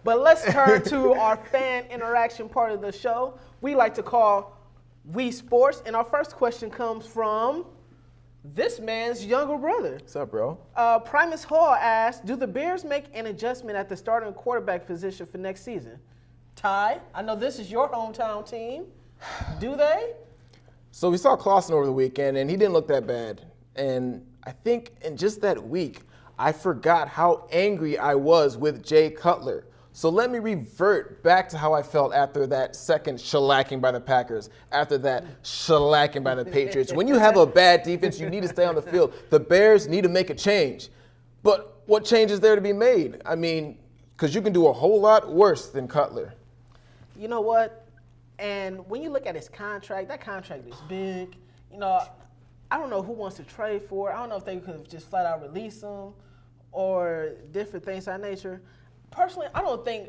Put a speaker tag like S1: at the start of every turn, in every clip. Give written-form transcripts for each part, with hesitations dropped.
S1: But let's turn to our fan interaction part of the show. We like to call We Sports. And our first question comes from this man's younger brother.
S2: What's up, bro?
S1: Primus Hall asked, do the Bears make an adjustment at the starting quarterback position for next season? Ty, I know this is your hometown team. Do they?
S2: So we saw Clausen over the weekend, and he didn't look that bad. And I think in just that week, I forgot how angry I was with Jay Cutler. So let me revert back to how I felt after that second shellacking by the Packers, after that shellacking by the Patriots. When you have a bad defense, you need to stay on the field. The Bears need to make a change. But what change is there to be made? I mean, because you can do a whole lot worse than Cutler.
S1: You know what? And when you look at his contract, that contract is big. You know, I don't know who wants to trade for it. I don't know if they could have just flat out released him or different things of that nature. Personally, I don't think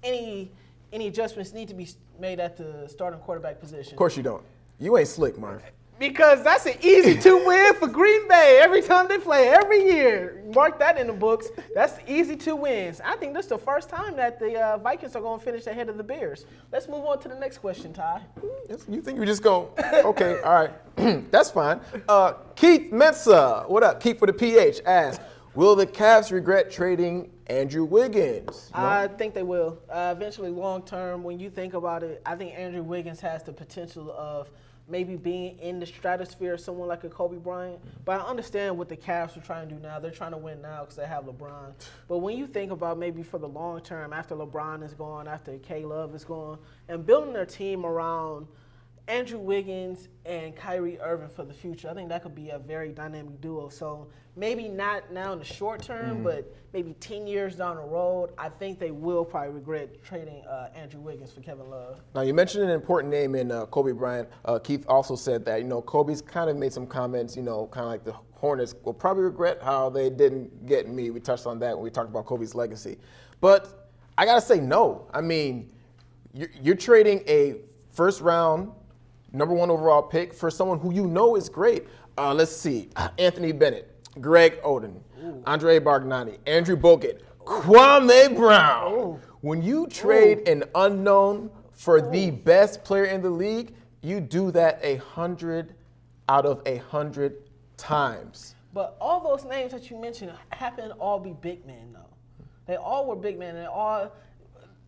S1: any adjustments need to be made at the starting quarterback position.
S2: Of course you don't. You ain't slick, Marv.
S1: Because that's an easy 2-win for Green Bay every time they play, every year. Mark that in the books. That's easy 2 wins. I think this is the first time that the Vikings are going to finish ahead of the Bears. Let's move on to the next question, Ty.
S2: You think you're just going, okay, all right. That's fine. Keith Mensa, what up? Keith for the PH asks, will the Cavs regret trading Andrew Wiggins? No?
S1: I think they will. Eventually, long term, when you think about it, I think Andrew Wiggins has the potential of maybe being in the stratosphere of someone like a Kobe Bryant. But I understand what the Cavs are trying to do now. They're trying to win now because they have LeBron. But when you think about maybe for the long term, after LeBron is gone, after K-Love is gone, and building their team around Andrew Wiggins and Kyrie Irving for the future, I think that could be a very dynamic duo. So maybe not now in the short term, but maybe 10 years down the road, I think they will probably regret trading Andrew Wiggins for Kevin Love.
S2: Now, you mentioned an important name in Kobe Bryant. Keith also said that, Kobe's kind of made some comments, kind of like the Hornets will probably regret how they didn't get me. We touched on that when we talked about Kobe's legacy. But I got to say no. I mean, you're trading a first-round, #1 overall pick for someone who is great. Let's see. Anthony Bennett, Greg Oden, Andre Bargnani, Andrew Bogut, Kwame Brown.
S1: Ooh.
S2: When you trade an unknown for the best player in the league, you do that 100 out of 100 times.
S1: But all those names that you mentioned happen to all be big men, though. They all were big men.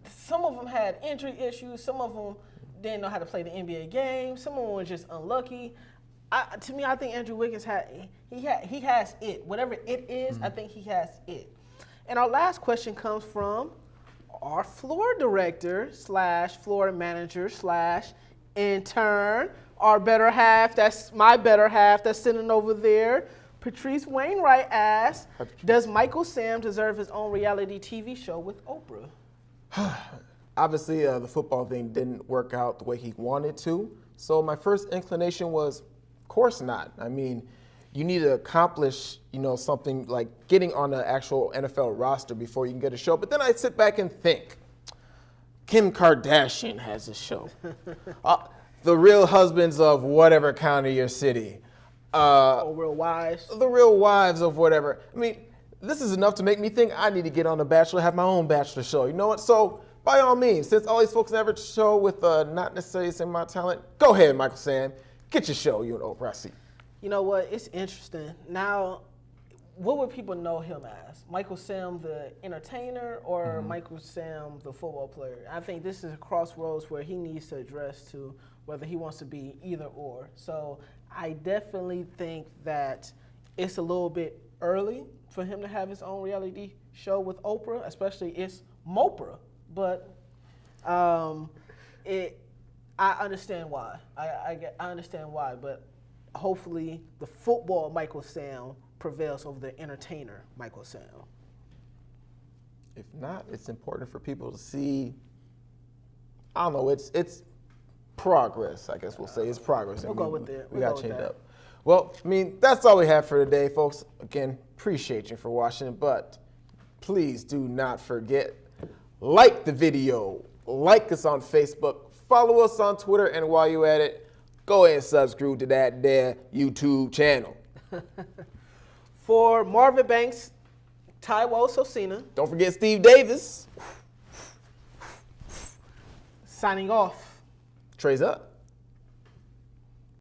S1: Some of them had injury issues. Some of them didn't know how to play the NBA game. Some of them were just unlucky. To me, I think Andrew Wiggins has it. Whatever it is, I think he has it. And our last question comes from our floor director / floor manager / intern, our better half. That's my better half that's sitting over there. Patrice Wainwright asks, does Michael Sam deserve his own reality TV show with Oprah?
S2: Obviously, the football thing didn't work out the way he wanted to. So my first inclination was, of course not. I mean, you need to accomplish, something like getting on the actual NFL roster before you can get a show. But then I sit back and think, Kim Kardashian has a show. The Real Husbands of whatever county or city.
S1: Real Wives.
S2: The Real Wives of whatever. I mean, this is enough to make me think I need to get on The Bachelor, have my own Bachelor show. You know what? So by all means, since all these folks never show with not necessarily the same amount of talent, go ahead, Michael Sam. Get your show, you and Oprah. I see.
S1: You know what? It's interesting. Now, what would people know him as? Michael Sam, the entertainer, or Michael Sam, the football player? I think this is a crossroads where he needs to address to whether he wants to be either or. So I definitely think that it's a little bit early for him to have his own reality show with Oprah, especially it's Mopra. But I understand why. I understand why, but hopefully the football Michael Sam prevails over the entertainer Michael Sam.
S2: If not, it's important for people to see, I don't know, it's progress, I guess we'll say. It's progress.
S1: We'll go with it.
S2: We got to change it up. Well, I mean, that's all we have for today, folks. Again, appreciate you for watching, but please do not forget, like the video, like us on Facebook, follow us on Twitter, and while you're at it, go ahead and subscribe to that there YouTube channel.
S1: For Marvin Banks, Taiwo Sosina.
S2: Don't forget Steve Davis.
S1: Signing off.
S2: Trey's up.